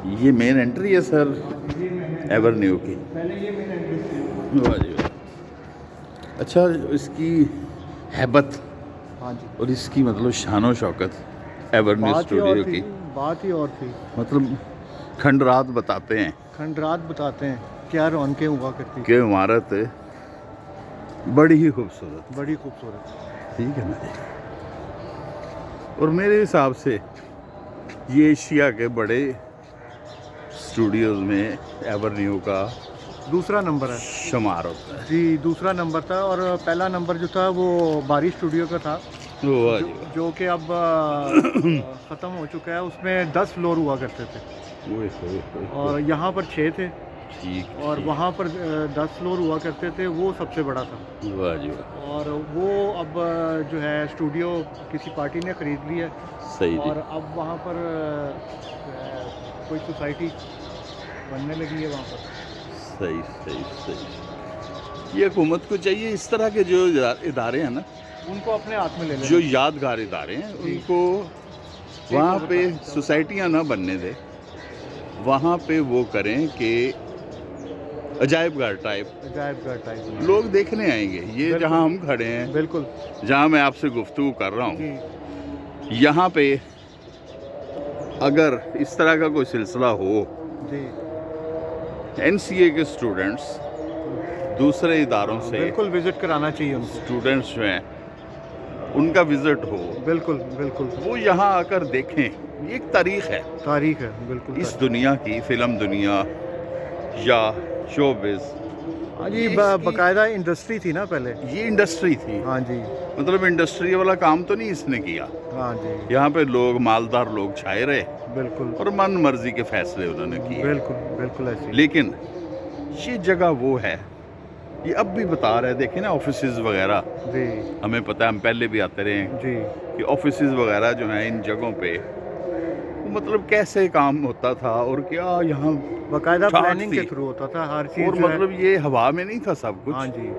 یہ مین انٹری ہے سر ever new کی. پہلے یہ مین انٹری تھی. واہ جی واہ. اچھا اس کی ہیبت ہاں جی. اور اس کی مطلب شان و شوکت ایور نیو اسٹوڈیو کی بات ہی اور تھی. مطلب کھنڈرات بتاتے ہیں, کھنڈرات بتاتے ہیں کیا رونقیں ہوا کرتی کہ عمارت بڑی ہی خوبصورت. بڑی خوبصورت. ٹھیک ہے نا جی. اور میرے حساب سے یہ ایشیا کے بڑے اسٹوڈیوز میں ایور نیو کا دوسرا نمبر ہے. شمار ہوتا ہے. جی دوسرا نمبر تھا, اور پہلا نمبر جو تھا وہ باری اسٹوڈیو کا تھا, واہ جی واہ. جو کہ اب ختم ہو چکا ہے. اس میں 10 فلور ہوا کرتے تھے, اوئے ہوئے ہوئے. اور یہاں پر 6 تھے, ٹھیک. اور وہاں پر 10 فلور ہوا کرتے تھے, وہ سب سے بڑا تھا. واہ جی واہ. اور وہ اب جو ہے اسٹوڈیو کسی پارٹی نے خرید لی ہے, صحیح جی. اور اب وہاں پر کوئی سوسائٹی بننے لگی ہے وہاں پر. صحیح صحیح صحیح. یہ حکومت کو چاہیے اس طرح کے جو ادارے ہیں نا, ان کو اپنے ہاتھ میں لے لیں. جو یادگار ادارے ہیں, ان کو وہاں پہ سوسائٹیاں نہ بننے دے, وہاں پہ وہ کریں کہ عجائب گھر ٹائپ عجائب گھر ٹائپ لوگ دیکھنے آئیں گے. یہ جہاں ہم کھڑے ہیں, بالکل جہاں میں آپ سے گفتگو کر رہا ہوں, جی یہاں پہ اگر اس طرح کا کوئی سلسلہ ہو, جی این سی اے کے اسٹوڈنٹس دوسرے اداروں سے بالکل وزٹ کرانا چاہیے ان کو. اسٹوڈنٹس جو ہیں ان کا وزٹ ہو, بالکل بالکل وہ یہاں آ کر دیکھیں. یہ ایک تاریخ ہے تاریخ ہے. بالکل اس دنیا کی, فلم دنیا یا شوبز. ہاں جی, باقاعدہ انڈسٹری تھی نا پہلے. یہ انڈسٹری تھی. ہاں جی. مطلب انڈسٹری والا کام تو نہیں اس نے کیا. ہاں جی. یہاں پہ لوگ, مالدار لوگ چھائے رہے, بالکل, اور من مرضی کے فیصلے انہوں نے کیے. بالکل بالکل ایسے. لیکن یہ جگہ وہ ہے, یہ اب بھی بتا رہے, دیکھیں نا آفیسز وغیرہ, جی ہمیں پتہ ہے, ہم پہلے بھی آتے رہے ہیں جی کہ آفیسز وغیرہ جو ہیں ان جگہوں پہ وہ مطلب کیسے کام ہوتا تھا, اور کیا یہاں باقاعدہ ٹھاٹ پلاننگ تھی. کے تھرو ہوتا تھا ہر چیز. اور جو ہے مطلب یہ ہوا میں نہیں تھا سب کچھ. ہاں جی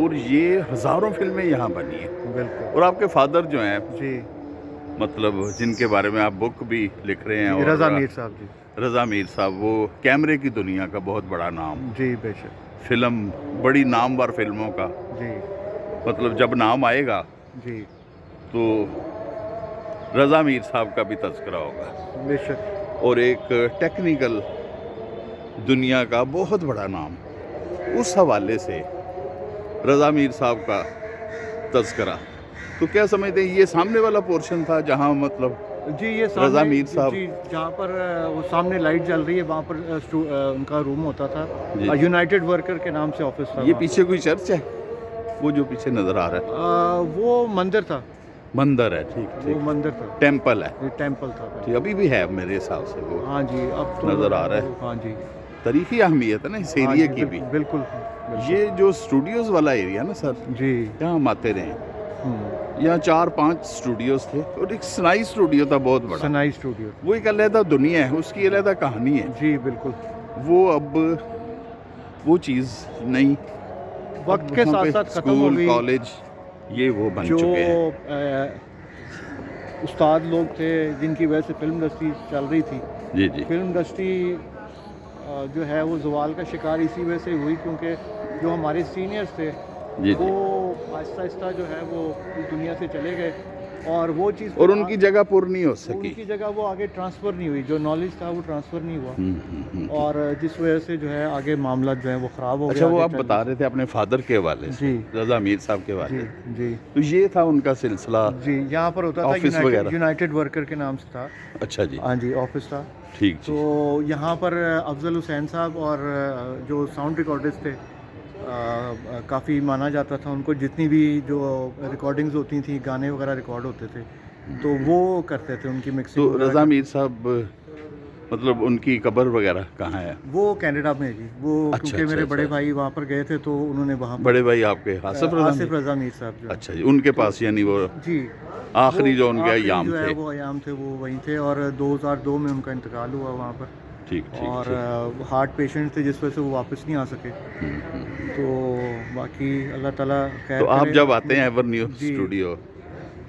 اور یہ ہزاروں فلمیں یہاں بنی ہیں. بالکل. اور آپ کے فادر جو ہیں, جی مطلب جن کے بارے میں آپ بک بھی لکھ رہے ہیں, رضا اور میر صاحب. جی رضا میر صاحب, وہ کیمرے کی دنیا کا بہت بڑا نام, جی بے شک. فلم, بڑی نامور فلموں کا, جی مطلب جب نام آئے گا جی تو رضا میر صاحب کا بھی تذکرہ ہوگا. بے شک. اور ایک ٹیکنیکل دنیا کا بہت بڑا نام, اس حوالے سے رضا میر صاحب کا تذکرہ. تو کیا سمجھتے ہیں یہ سامنے والا پورشن تھا جہاں مطلب جی یہ رضا میر صاحب, جی جہاں پر وہ سامنے لائٹ جل رہی ہے, وہاں پر ان کا روم ہوتا تھا. جی. یونائٹڈ ورکر کے نام سے آفس تھا. یہ پیچھے کوئی چرچ ہے, وہ جو پیچھے نظر آ رہا ہے؟ وہ مندر تھا. مندر ہے. ٹھیک ٹھیک. وہ مندر تھا, ٹیمپل ہے. ٹیمپل تھا. ٹھیک, ابھی بھی ہے میرے حساب سے وہ. ہاں جی اب تو نظر آ رہا ہے. ہاں جی. تاریخی اہمیت ہے نا اس ایریے کی بھی. بالکل. یہ جو اسٹوڈیوز والا ایریا نا سر, جی یہاں ہم آتے رہے, یہاں 4-5 اسٹوڈیوز تھے, اور ایک سنائی اسٹوڈیو تھا بہت بڑا. سنائی اسٹوڈیو, وہ ایک علیحدہ دنیا ہے, اس کی علیحدہ کہانی ہے. جی بالکل. وہ اب وہ چیز نہیں, وقت کے ساتھ ساتھ ختم ہو گئی. کالج یہ وہ بن چکے ہیں. جو استاد لوگ تھے جن کی وجہ سے فلم انڈسٹری چل رہی تھی, جی جی. فلم انڈسٹری جو ہے وہ زوال کا شکار اسی وجہ سے ہوئی, کیونکہ جو ہمارے سینئرز تھے جی وہ آہستہ آہستہ جو ہے وہ اس دنیا سے چلے گئے, اور وہ چیز, اور ان کی جگہ پر نہیں ہو ان سکی. کی جگہ وہ آگے ٹرانسفر نہیں ہوئی, جو نالج تھا وہ ٹرانسفر نہیں ہوا, اور جس وجہ سے جو ہے آگے معاملات جو ہیں وہ خراب ہو گئے. اچھا, وہ آپ بتا رہے تھے اپنے فادر کے حوالے سے, رضا میر صاحب کے حوالے. جی تو یہ تھا ان کا سلسلہ. جی یہاں پر ہوتا تھا, یونائٹڈ ورکر کے نام سے تھا. اچھا جی. ہاں جی, آفس تھا. ٹھیک. تو یہاں پر افضل حسین صاحب اور جو ساؤنڈ ریکارڈرز تھے, کافی مانا جاتا تھا ان کو, جتنی بھی جو ریکارڈنگز ہوتی تھیں, گانے وغیرہ ریکارڈ ہوتے تھے, تو وہ کرتے تھے ان کی مکسنگ. تو رضا میر صاحب مطلب ان کی قبر وغیرہ کہاں ہے؟ وہ کینیڈا میں ہے جی. وہ کیونکہ میرے بڑے بھائی وہاں پر گئے تھے تو انہوں نے وہاں. بڑے بھائی آپ کے آصف رضا میر صاحب جو. اچھا جی, ان کے پاس یعنی وہ جی آخری جو ان کے ایام تھے, وہ ایام تھے وہ وہیں تھے, اور 2002 میں ان کا انتقال ہوا وہاں پر. ٹھیک. اور ہارٹ پیشنٹ تھے جس وجہ سے وہ واپس نہیں آ سکے. تو باقی اللہ تعالیٰ خیر. تو آپ جب آتے ہیں ایور نیو اسٹوڈیو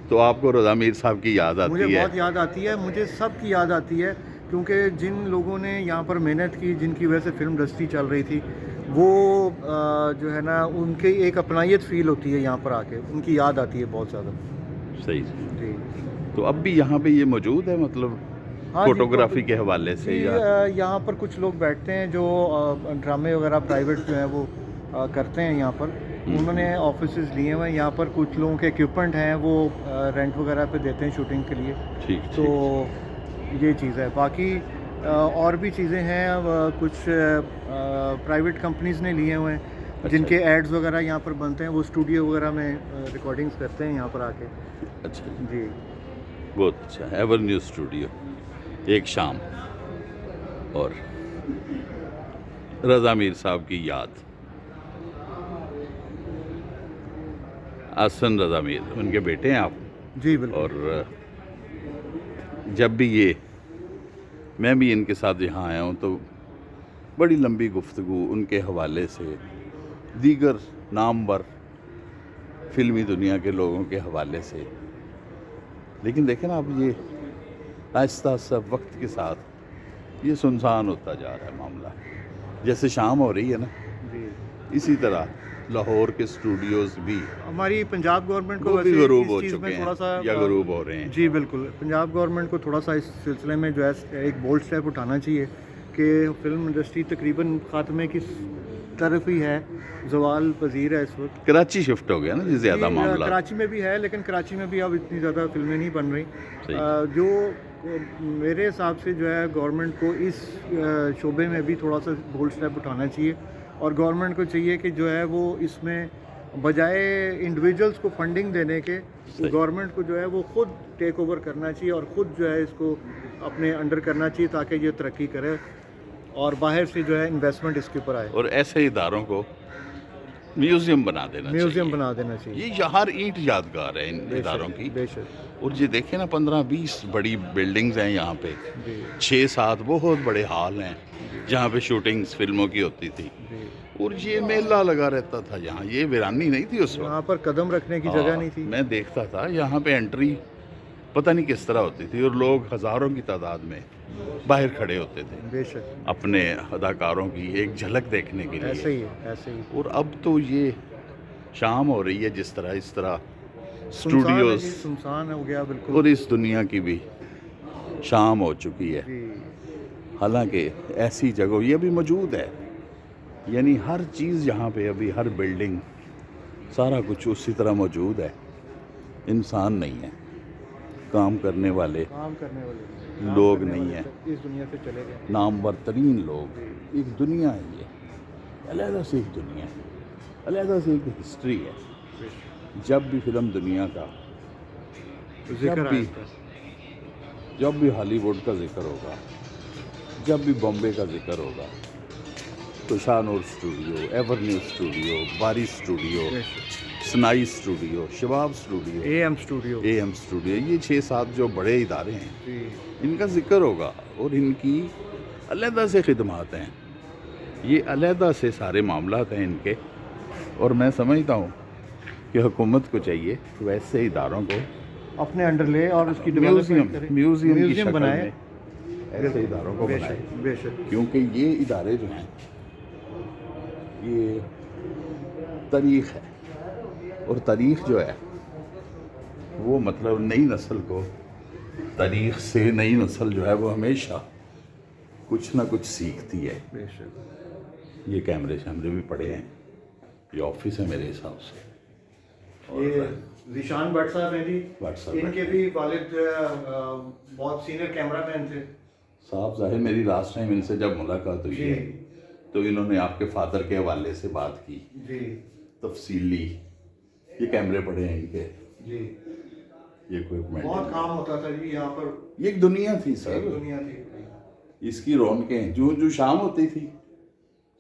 تو آپ کو رضا میر صاحب کی یاد آتی ہے؟ مجھے بہت یاد آتی ہے, مجھے سب کی یاد آتی ہے, کیونکہ جن لوگوں نے یہاں پر محنت کی، جن کی وجہ سے فلم انڈسٹری چل رہی تھی، وہ جو ہے نا ان کی ایک اپنائیت فیل ہوتی ہے یہاں پر آ کے، ان کی یاد آتی ہے بہت زیادہ. صحیح. جی تو اب بھی یہاں پہ یہ موجود ہے مطلب ہاں جی، فوٹوگرافی کے حوالے سے جی یا یہاں پر کچھ لوگ بیٹھتے ہیں جو ڈرامے وغیرہ پرائیویٹ جو ہیں وہ کرتے ہیں یہاں پر. انہوں نے آفیسز لیے ہوئے ہیں یہاں پر. کچھ لوگوں کے اکوپمنٹ ہیں وہ رینٹ وغیرہ پہ دیتے ہیں شوٹنگ کے لیے. ٹھیک تو یہ چیز ہے. باقی اور بھی چیزیں ہیں. کچھ پرائیویٹ کمپنیز نے لیے ہوئے ہیں جن کے ایڈز وغیرہ یہاں پر بنتے ہیں. وہ اسٹوڈیو وغیرہ میں ریکارڈنگز کرتے ہیں یہاں پر آ کے. اچھا جی بہت اچھا. ایورنیو اسٹوڈیو ایک شام اور رضا میر صاحب کی یاد. احسن رضا میر ان کے بیٹے ہیں آپ. جی بالکل. اور جب بھی یہ میں بھی ان کے ساتھ یہاں آیا ہوں تو بڑی لمبی گفتگو ان کے حوالے سے، دیگر نامور فلمی دنیا کے لوگوں کے حوالے سے. لیکن دیکھیں نا اب یہ آہستہ آہستہ وقت کے ساتھ یہ سنسان ہوتا جا رہا ہے معاملہ. جیسے شام ہو رہی ہے نا، جی اسی طرح لاہور کے اسٹوڈیوز بھی ہماری پنجاب گورنمنٹ کو وہ بھی ویسے غروب اس ہو چیز میں چکے تھوڑا سا ہیں یا غروب ہو رہے ہیں. جی بالکل. پنجاب گورنمنٹ کو تھوڑا سا اس سلسلے میں جو ہے ایک بولڈ اسٹیپ اٹھانا چاہیے کہ فلم انڈسٹری تقریباً خاتمے کی طرف ہی ہے، زوال پذیر ہے اس وقت. کراچی شفٹ ہو گیا نا جی زیادہ جی، معاملہ. کراچی میں بھی ہے لیکن کراچی میں بھی اب اتنی زیادہ فلمیں نہیں بن رہی. صحیح. جو میرے حساب سے جو ہے گورنمنٹ کو اس شعبے میں بھی تھوڑا سا بولڈ اسٹیپ اٹھانا چاہیے. اور گورنمنٹ کو چاہیے کہ جو ہے وہ اس میں بجائے انڈیویجولس کو فنڈنگ دینے کے، گورنمنٹ کو جو ہے وہ خود ٹیک اوور کرنا چاہیے اور خود جو ہے اس کو اپنے انڈر کرنا چاہیے تاکہ یہ ترقی کرے اور باہر سے جو ہے انویسٹمنٹ اس کے اوپر آئے. اور ایسے اداروں کو میوزیم بنا دینا چاہیے. میوزیم بنا دینا چاہیے. یہ ہر اینٹ یادگار ہے ان اداروں کی. بے شک. اور یہ دیکھیں نا 15-20 بڑی بلڈنگز ہیں یہاں پہ. جی 6-7 بہت بڑے ہال ہیں جہاں پہ شوٹنگز فلموں کی ہوتی تھی. جی. اور یہ میلہ لگا رہتا تھا یہاں. یہ ویرانی نہیں تھی اس وقت. وہاں پر قدم رکھنے کی جگہ نہیں تھی. میں دیکھتا تھا یہاں پہ انٹری پتہ نہیں کس طرح ہوتی تھی اور لوگ ہزاروں کی تعداد میں باہر کھڑے ہوتے تھے بے شک. اپنے اداکاروں کی ایک جھلک دیکھنے کے ایسے لیے. ہی ہے ایسے ہی. اور اب تو یہ شام ہو رہی ہے جس طرح اس طرح سنسان ہے اسٹوڈیوز جی، سنسان ہو گیا بالکل. اور اس دنیا کی بھی شام ہو چکی ہے. جی حالانکہ ایسی جگہ یہ بھی موجود ہے. یعنی ہر چیز یہاں پہ ابھی ہر بلڈنگ سارا کچھ اسی طرح موجود ہے. انسان نہیں ہے، کام کرنے والے کام کرنے والے لوگ نہیں ہیں، اس دنیا سے چلے گئے. نامور ترین لوگ. ایک دنیا ہے یہ، علیحدہ سے ایک دنیا ہے، علیحدہ سے ایک ہسٹری ہے. جب بھی فلم دنیا کا ذکر بھی جب بھی ہالی ووڈ کا ذکر ہوگا، جب بھی بامبے کا ذکر ہوگا تو Shah Noor studio, Evernew studio, Bari studio, سنائی studio, Shabab studio, A M studio. A M studio, یہ 6-7 جو بڑے ادارے ہیں جی ان کا ذکر ہوگا. اور ان کی علیحدہ سے خدمات ہیں، یہ علیحدہ سے سارے معاملات ہیں ان کے. اور میں سمجھتا ہوں کہ حکومت کو چاہیے ویسے اداروں کو اپنے انڈر لے اور اس کی ڈیولپمنٹ کرے. میوزیم کی شکل بنائے. میں ایسے اداروں کو بے بنائے. شک بے شک. کیونکہ یہ ادارے جو ہیں یہ تاریخ ہے. اور تاریخ جو ہے وہ مطلب نئی نسل کو، تاریخ سے نئی نسل جو ہے وہ ہمیشہ کچھ نہ کچھ سیکھتی ہے. بے شک. یہ کیمرے شیمرے بھی پڑے ہیں. یہ آفس ہے میرے حساب سے. یہ ذیشان بٹ صاحب ہیں جی. واٹس ایپ ان کے بھی والد جو ہے بہت سینئر کیمرہ مین تھے. صاحب ظاہر میری لاسٹ ٹائم ان سے جب ملاقات ہوئی ہے تو انہوں نے آپ کے فادر کے حوالے سے بات کی جی تفصیلی. یہ کیمرے پڑے ہیں ان کے، جی. یہ کوئی بہت کام ہوتا تھا جی یہاں پر. یہ ایک دنیا تھی سر. ایک دنیا تھی. اس کی رونقیں جو شام ہوتی تھی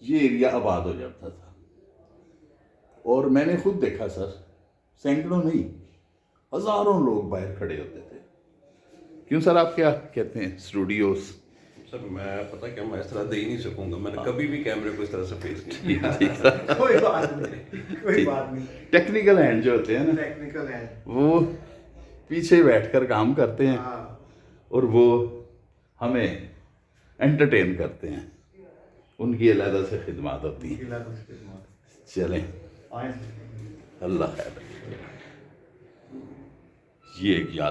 یہ ایریا آباد ہو جاتا تھا. اور میں نے خود دیکھا سر، سینکڑوں نہیں ہزاروں لوگ باہر کھڑے ہوتے تھے. کیوں سر آپ کیا کہتے ہیں اسٹوڈیوز؟ سر میں پتہ کیا، میں اس طرح دے ہی نہیں سکوں گا. میں نے کبھی بھی کیمرے کو اس طرح سے فیس نہیں کیا. کوئی بات نہیں، کوئی بات نہیں. ٹیکنیکل ہینڈ جو ہوتے ہیں نا ٹیکنیکل ہے. وہ پیچھے بیٹھ کر کام کرتے ہیں ہاں اور وہ ہمیں انٹرٹین کرتے ہیں، ان کی علیحدہ سے خدمات ہوتی ہیں. چلیں اللہ خیر. یہ ایک یاد